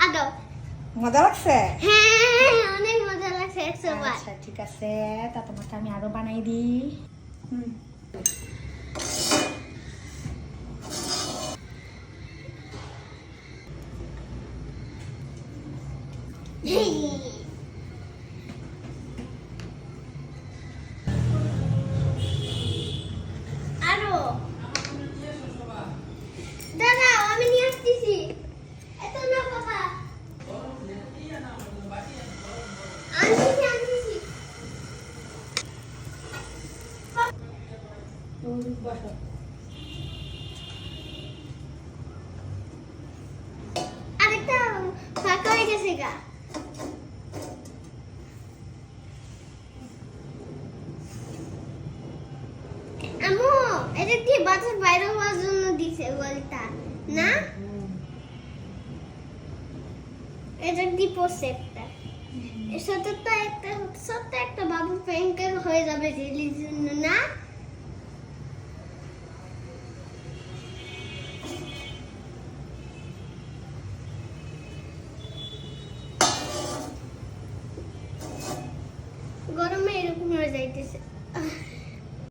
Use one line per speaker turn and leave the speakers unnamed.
আদো
মজা লাগছে?
হ্যাঁ অনেক মজা লাগছে 100 বার।
আচ্ছা ঠিক আছে, তা তোমাকে আমি আরো বানাই দিই।
আরো দাদা আমি নিয়ে আসতেছি। এত না বাবা আনতেছি। আরেকটা ফাঁকা হয়ে গেছে গা। আম্মু এটা কি বাতাস বাইরে হওয়ার জন্য দিছে বলতা না? এটা কি পড়ছে একটা সত্য একটা বাবু প্যাঙ্কের হয়ে যাবে জেলির জন্য না? গরমে এরকম হয়ে যাইতেছে।